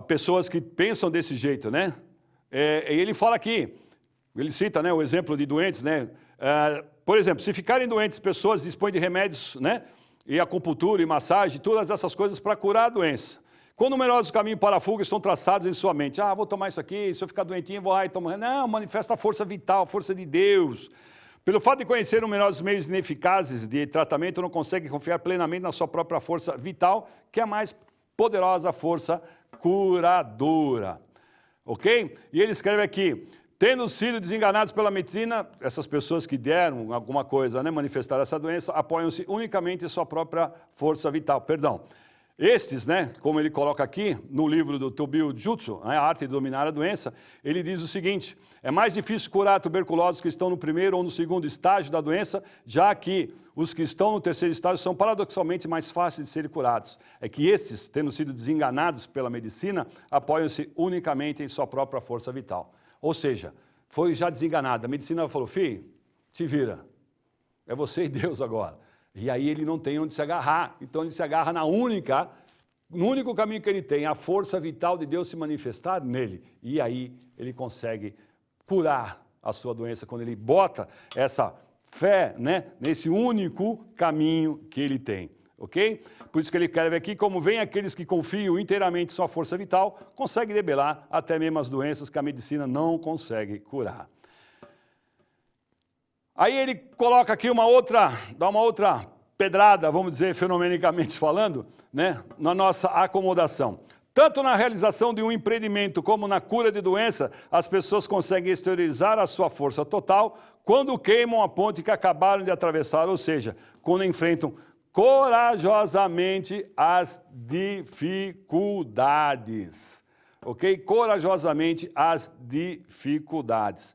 pessoas que pensam desse jeito, né? E ele fala aqui, ele cita, né, o exemplo de doentes, né? Por exemplo, se ficarem doentes, pessoas dispõem de remédios, né? E acupuntura e massagem, todas essas coisas para curar a doença. Quão numerosos caminhos para a fuga estão traçados em sua mente? Vou tomar isso aqui, se eu ficar doentinho, vou lá e tomo. Não, manifesta a força vital, a força de Deus. Pelo fato de conhecer numerosos meios ineficazes de tratamento, não consegue confiar plenamente na sua própria força vital, que é a mais poderosa força curadora. Ok? E ele escreve aqui, tendo sido desenganados pela medicina, essas pessoas que deram alguma coisa, né, manifestar essa doença, apoiam-se unicamente em sua própria força vital. Perdão. Estes, né, como ele coloca aqui no livro do Tobio Jutsu, né, A Arte de Dominar a Doença, ele diz o seguinte, é mais difícil curar tuberculosos que estão no primeiro ou no segundo estágio da doença, já que os que estão no terceiro estágio são paradoxalmente mais fáceis de serem curados. É que estes, tendo sido desenganados pela medicina, apoiam-se unicamente em sua própria força vital. Ou seja, foi já desenganado. A medicina falou, filho, te vira. É você e Deus agora. E aí ele não tem onde se agarrar. Então ele se agarra no único caminho que ele tem, a força vital de Deus se manifestar nele. E aí ele consegue curar a sua doença, quando ele bota essa fé, né, nesse único caminho que ele tem. Ok? Por isso que ele escreve aqui, como vem aqueles que confiam inteiramente em sua força vital, consegue debelar até mesmo as doenças que a medicina não consegue curar. Aí ele coloca aqui dá uma outra pedrada, vamos dizer, fenomenicamente falando, né, na nossa acomodação. Tanto na realização de um empreendimento como na cura de doença, as pessoas conseguem exteriorizar a sua força total quando queimam a ponte que acabaram de atravessar, ou seja, quando enfrentam corajosamente as dificuldades. Ok? Corajosamente as dificuldades.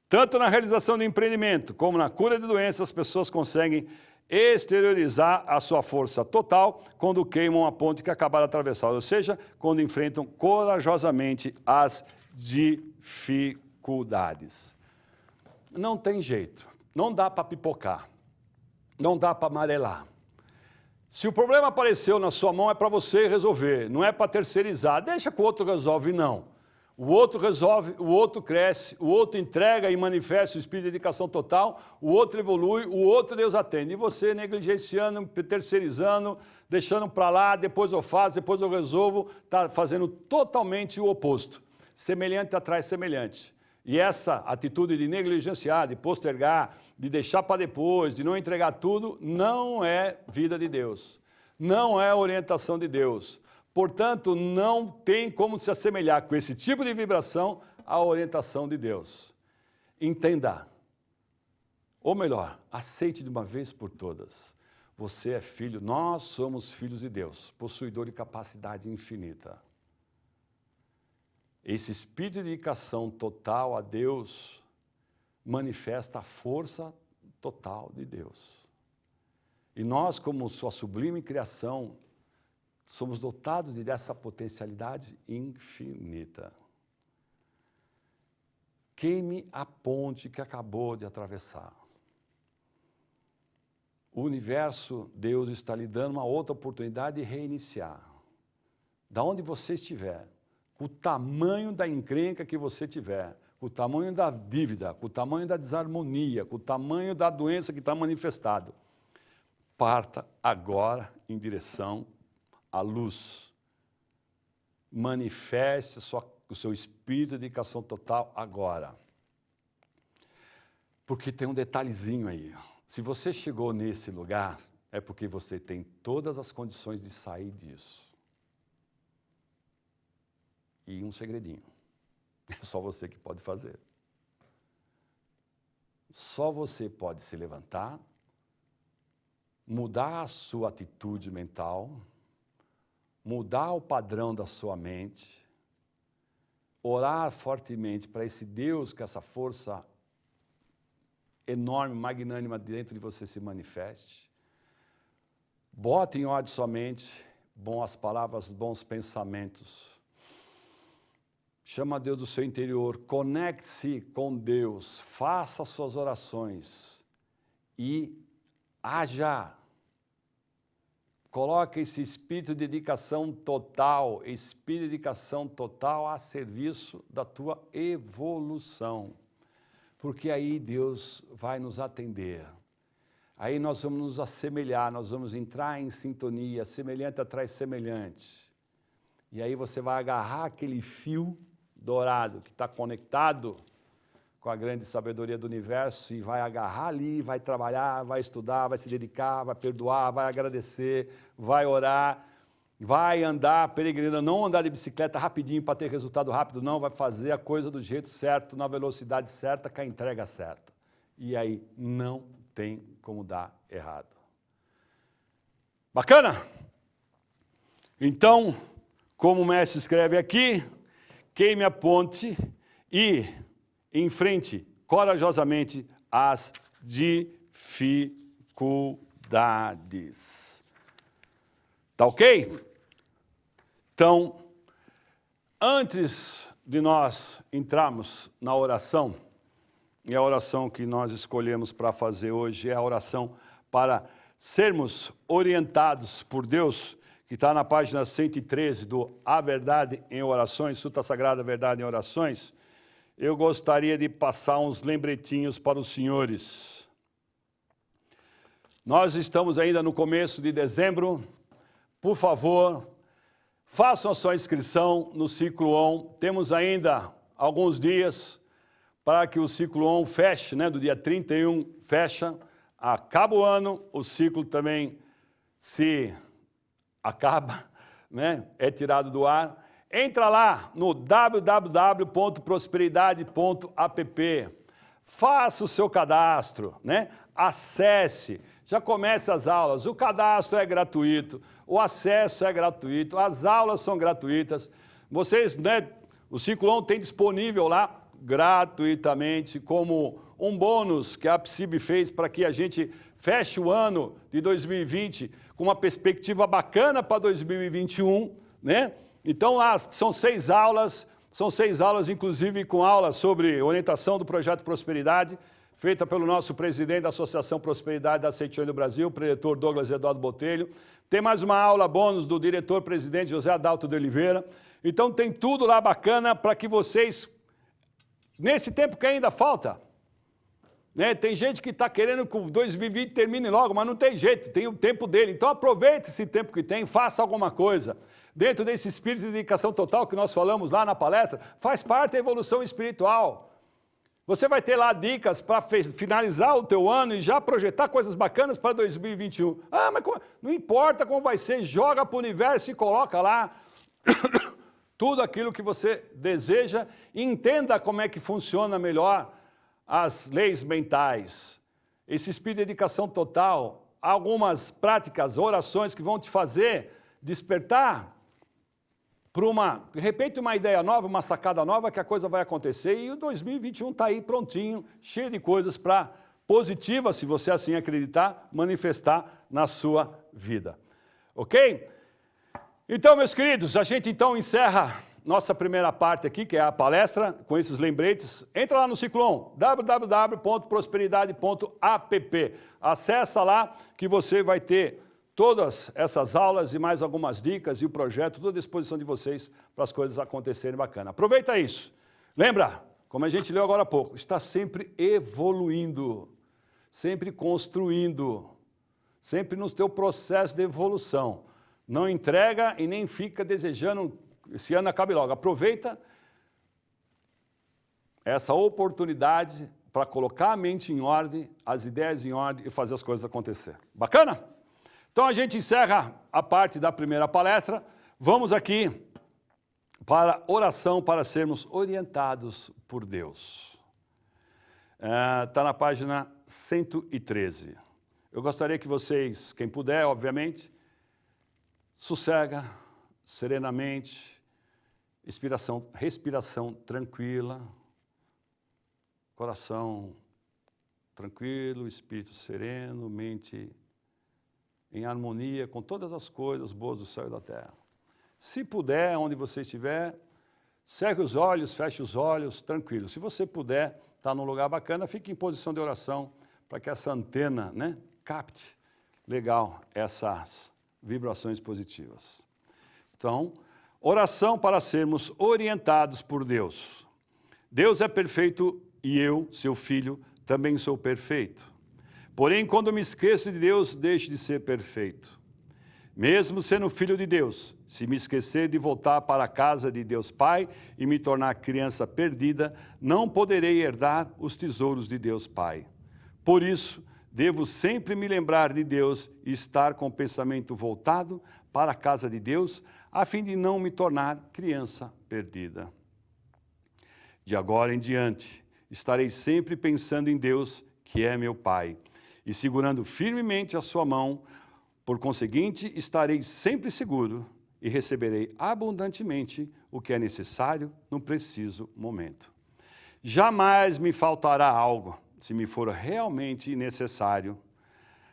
Tanto na realização do empreendimento como na cura de doenças, as pessoas conseguem exteriorizar a sua força total quando queimam a ponte que acabaram de atravessar, ou seja, quando enfrentam corajosamente as dificuldades. Não tem jeito, não dá para pipocar, não dá para amarelar. Se o problema apareceu na sua mão, é para você resolver, não é para terceirizar. Deixa que o outro resolve, não. O outro resolve, o outro cresce, o outro entrega e manifesta o espírito de dedicação total, o outro evolui, o outro Deus atende. E você negligenciando, terceirizando, deixando para lá, depois eu faço, depois eu resolvo, está fazendo totalmente o oposto. Semelhante atrai semelhante. E essa atitude de negligenciar, de postergar, de deixar para depois, de não entregar tudo, não é vida de Deus. Não é orientação de Deus. Portanto, não tem como se assemelhar com esse tipo de vibração à orientação de Deus. Entenda. Ou melhor, aceite de uma vez por todas. Você é filho, nós somos filhos de Deus, possuidor de capacidade infinita. Esse espírito de dedicação total a Deus manifesta a força total de Deus. E nós, como sua sublime criação, somos dotados dessa potencialidade infinita. Queime a ponte que acabou de atravessar. O universo, Deus está lhe dando uma outra oportunidade de reiniciar. Da onde você estiver, com o tamanho da encrenca que você tiver, com o tamanho da dívida, com o tamanho da desarmonia, com o tamanho da doença que está manifestado, parta agora em direção à luz. Manifeste o seu espírito de dedicação total agora. Porque tem um detalhezinho aí. Se você chegou nesse lugar, é porque você tem todas as condições de sair disso. E um segredinho. É só você que pode fazer. Só você pode se levantar, mudar a sua atitude mental, mudar o padrão da sua mente, orar fortemente para esse Deus, que essa força enorme, magnânima dentro de você se manifeste. Bote em ordem sua mente, boas palavras, bons pensamentos. Chama a Deus do seu interior, conecte-se com Deus, faça suas orações e haja. Coloque esse espírito de dedicação total a serviço da tua evolução. Porque aí Deus vai nos atender. Aí nós vamos nos assemelhar, nós vamos entrar em sintonia, semelhante atrai semelhante. E aí você vai agarrar aquele fio dourado que está conectado com a grande sabedoria do universo e vai agarrar ali, vai trabalhar, vai estudar, vai se dedicar, vai perdoar, vai agradecer, vai orar, vai andar peregrinando, não andar de bicicleta rapidinho para ter resultado rápido, não, vai fazer a coisa do jeito certo, na velocidade certa, com a entrega certa. E aí não tem como dar errado. Bacana? Então, como o mestre escreve aqui, queime a ponte e enfrente corajosamente as dificuldades. Tá ok? Então, antes de nós entrarmos na oração, e a oração que nós escolhemos para fazer hoje é a oração para sermos orientados por Deus, que está na página 113 do A Verdade em Orações, Suta Sagrada Verdade em Orações. Eu gostaria de passar uns lembretinhos para os senhores. Nós estamos ainda no começo de dezembro. Por favor, façam a sua inscrição no Ciclo ON. Temos ainda alguns dias para que o Ciclo ON feche, né? Do dia 31 fecha. Acaba o ano, o ciclo também se acaba, né? É tirado do ar. Entra lá no www.prosperidade.app, faça o seu cadastro, né? Acesse, já comece as aulas, o cadastro é gratuito, o acesso é gratuito, as aulas são gratuitas. Vocês, né, o Ciclo ON tem disponível lá gratuitamente como um bônus que a PSIB fez para que a gente feche o ano de 2020 com uma perspectiva bacana para 2021, né? Então, lá são 6 aulas, inclusive com aulas sobre orientação do Projeto Prosperidade, feita pelo nosso presidente da Associação Prosperidade da Seitione do Brasil, o preletor Douglas Eduardo Botelho. Tem mais uma aula bônus do diretor-presidente José Adalto de Oliveira. Então, tem tudo lá bacana para que vocês, nesse tempo que ainda falta, né? Tem gente que está querendo que o 2020 termine logo, mas não tem jeito, tem o tempo dele. Então, aproveite esse tempo que tem, faça alguma coisa. Dentro desse espírito de dedicação total que nós falamos lá na palestra, faz parte da evolução espiritual. Você vai ter lá dicas para finalizar o teu ano e já projetar coisas bacanas para 2021. Ah, mas não importa como vai ser, joga para o universo e coloca lá tudo aquilo que você deseja e entenda como é que funciona melhor as leis mentais. Esse espírito de dedicação total, algumas práticas, orações que vão te fazer despertar para de repente, uma ideia nova, uma sacada nova, que a coisa vai acontecer e o 2021 está aí prontinho, cheio de coisas para positivas, se você assim acreditar, manifestar na sua vida. Ok? Então, meus queridos, a gente então encerra nossa primeira parte aqui, que é a palestra, com esses lembretes. Entra lá no Ciclon, www.prosperidade.app. Acessa lá que você vai ter todas essas aulas e mais algumas dicas e o projeto, tudo à disposição de vocês para as coisas acontecerem bacana. Aproveita isso. Lembra, como a gente leu agora há pouco, está sempre evoluindo, sempre construindo, sempre no teu processo de evolução. Não entrega e nem fica desejando esse ano acabe logo. Aproveita essa oportunidade para colocar a mente em ordem, as ideias em ordem e fazer as coisas acontecer. Bacana? Então a gente encerra a parte da primeira palestra. Vamos aqui para oração para sermos orientados por Deus. Está na página 113. Eu gostaria que vocês, quem puder, obviamente, sossega, serenamente, respiração tranquila, coração tranquilo, espírito sereno, mente em harmonia com todas as coisas boas do céu e da terra. Se puder, onde você estiver, cerre os olhos, feche os olhos, tranquilo. Se você puder, estar num lugar bacana, fique em posição de oração para que essa antena, né, capte legal essas vibrações positivas. Então, oração para sermos orientados por Deus. Deus é perfeito e eu, seu filho, também sou perfeito. Porém, quando me esqueço de Deus, deixo de ser perfeito. Mesmo sendo filho de Deus, se me esquecer de voltar para a casa de Deus Pai e me tornar criança perdida, não poderei herdar os tesouros de Deus Pai. Por isso, devo sempre me lembrar de Deus e estar com o pensamento voltado para a casa de Deus, a fim de não me tornar criança perdida. De agora em diante, estarei sempre pensando em Deus, que é meu Pai, e segurando firmemente a sua mão. Por conseguinte, estarei sempre seguro e receberei abundantemente o que é necessário no preciso momento. Jamais me faltará algo, se me for realmente necessário.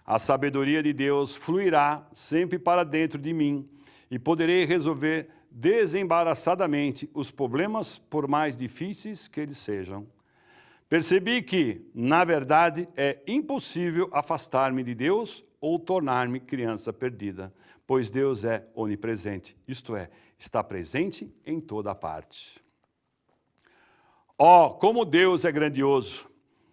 A sabedoria de Deus fluirá sempre para dentro de mim e poderei resolver desembaraçadamente os problemas, por mais difíceis que eles sejam. Percebi que, na verdade, é impossível afastar-me de Deus ou tornar-me criança perdida, pois Deus é onipresente, isto é, está presente em toda parte. Oh, como Deus é grandioso!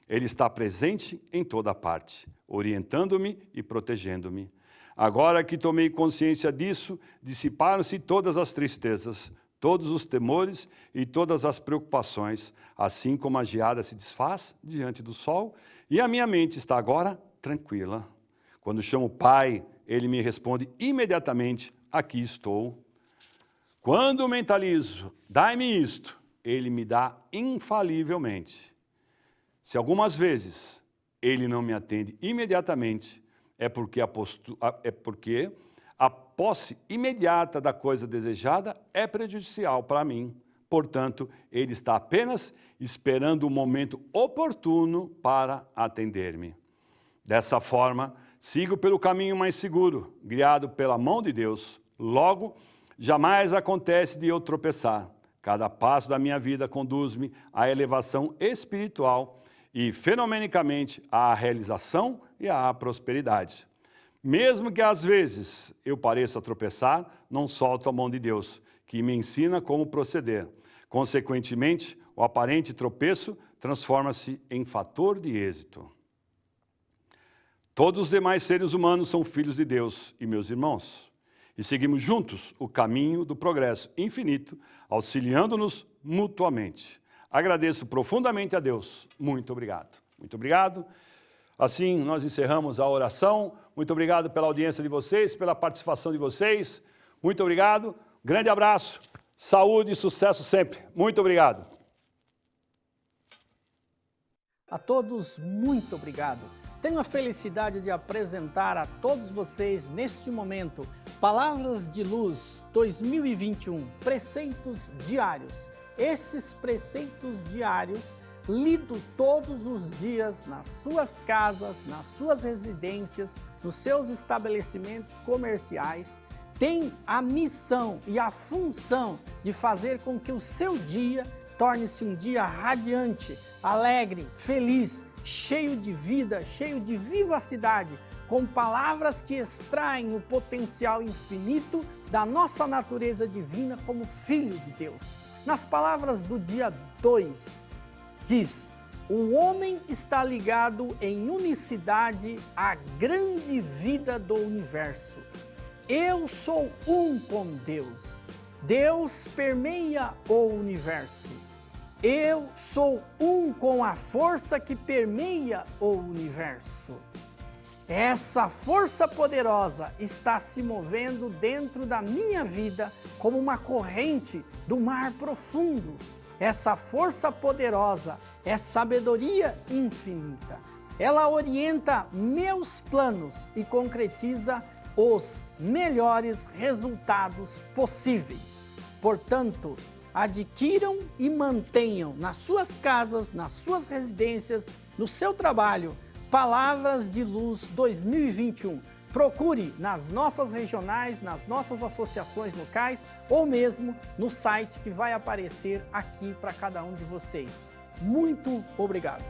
Ele está presente em toda parte, orientando-me e protegendo-me. Agora que tomei consciência disso, dissiparam-se todas as tristezas, todos os temores e todas as preocupações, assim como a geada se desfaz diante do sol, e a minha mente está agora tranquila. Quando chamo Pai, Ele me responde imediatamente, aqui estou. Quando mentalizo, dai-me isto, Ele me dá infalivelmente. Se algumas vezes Ele não me atende imediatamente, é porque a posse imediata da coisa desejada é prejudicial para mim. Portanto, Ele está apenas esperando o momento oportuno para atender-me. Dessa forma, sigo pelo caminho mais seguro, guiado pela mão de Deus. Logo, jamais acontece de eu tropeçar. Cada passo da minha vida conduz-me à elevação espiritual e, fenomenicamente, à realização e à prosperidade. Mesmo que às vezes eu pareça tropeçar, não solto a mão de Deus, que me ensina como proceder. Consequentemente, o aparente tropeço transforma-se em fator de êxito. Todos os demais seres humanos são filhos de Deus e meus irmãos, e seguimos juntos o caminho do progresso infinito, auxiliando-nos mutuamente. Agradeço profundamente a Deus. Muito obrigado. Muito obrigado. Assim, nós encerramos a oração. Muito obrigado pela audiência de vocês, pela participação de vocês. Muito obrigado. Grande abraço. Saúde e sucesso sempre. Muito obrigado. A todos, muito obrigado. Tenho a felicidade de apresentar a todos vocês, neste momento, Palavras de Luz 2021, Preceitos Diários. Esses preceitos diários, lidos todos os dias nas suas casas, nas suas residências, nos seus estabelecimentos comerciais, tem a missão e a função de fazer com que o seu dia torne-se um dia radiante, alegre, feliz, cheio de vida, cheio de vivacidade, com palavras que extraem o potencial infinito da nossa natureza divina como filho de Deus. Nas palavras do dia 2, diz: o homem está ligado em unicidade à grande vida do universo. Eu sou um com Deus. Deus permeia o universo. Eu sou um com a força que permeia o universo. Essa força poderosa está se movendo dentro da minha vida como uma corrente do mar profundo. Essa força poderosa é sabedoria infinita. Ela orienta meus planos e concretiza os melhores resultados possíveis. Portanto, adquiram e mantenham nas suas casas, nas suas residências, no seu trabalho, Palavras de Luz 2021. Procure nas nossas regionais, nas nossas associações locais ou mesmo no site que vai aparecer aqui para cada um de vocês. Muito obrigado!